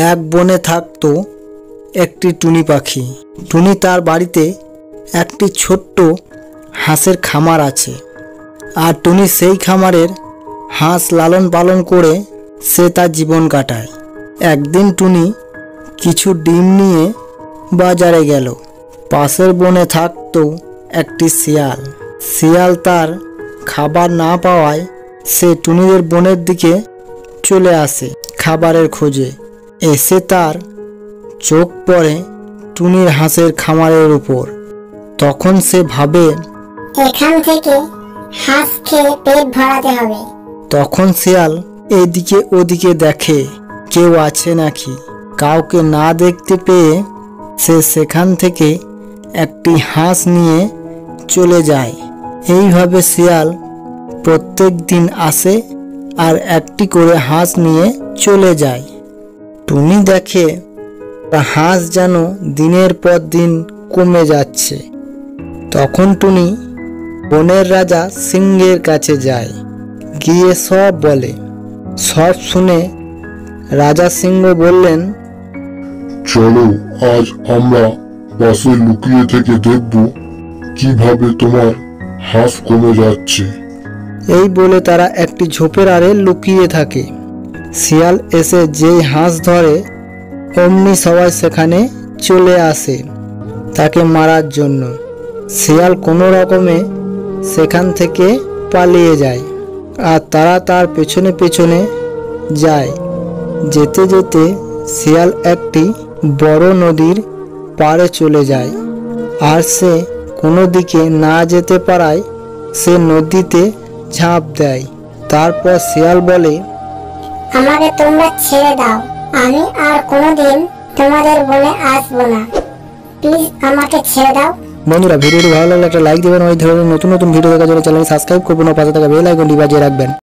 এক বনে থাকতো একটি টুনি পাখি। টুনি তার বাড়িতে একটি ছোট্ট হাঁসের খামার আছে, আর টুনি সেই খামারের হাঁস লালন পালন করে সে তার জীবন কাটায়। একদিন টুনি কিছু ডিম নিয়ে বাজারে গেল। পাশের বনে থাকতো একটি শিয়াল। শিয়াল তার খাবার না পাওয়ায় সে টুনিদের বনের দিকে চলে আসে খাবারের খোঁজে। এসে তার চোখ পড়ে টুনির হাঁসের খামারের উপর। তখন সে ভাবে, এখান থেকে হাঁস খেয়ে পেট ভরাতে হবে। তখন শিয়াল এদিকে ওদিকে দেখে কেউ আছে নাকি। কাউকে না দেখতে পেয়ে সে সেখান থেকে একটি হাঁস নিয়ে চলে যায়। এইভাবে শিয়াল প্রত্যেক দিন আসে আর একটি করে হাঁস নিয়ে চলে যায়। টুনি দেখে হাঁস যেন দিনের পর দিন কমে যাচ্ছে। তখন টুনি বনের রাজা সিংহের কাছে যায়, গিয়ে সব বলে। সব শুনে রাজা সিংহ বললেন, চলো আজ আমরা পাশে লুকিয়ে থেকে দেখব কিভাবে তোমার হাঁস কমে যাচ্ছে। এই বলে তারা একটি ঝোপের আড়ে লুকিয়ে থাকে। শিয়াল এসে যেই হাঁস ধরে অমনি সবাই সেখানে চলে আসে তাকে মারার জন্য। শিয়াল কোনো রকমে সেখান থেকে পালিয়ে যায়, আর তারা তার পেছনে পেছনে যায়। যেতে যেতে শিয়াল একটি বড় নদীর পাড়ে চলে যায়, আর সে কোনো দিকে না যেতে পারায় সে নদীতে ঝাঁপ দেয়। তারপর শিয়াল বলে, আমাকে তোমরা ছেড়ে দাও, আমি আর কোনোদিন তোমাদের বনে আসবো না, প্লিজ আমাকে ছেড়ে দাও। বন্ধুরা, ভিডিওটি ভালো লাগলে একটা লাইক দেবেন। ওই ধরনের নতুন নতুন ভিডিও দেখার জন্য চ্যানেল সাবস্ক্রাইব করবেন ও পাশে থাকা বেল আইকনটি বাজিয়ে রাখবেন।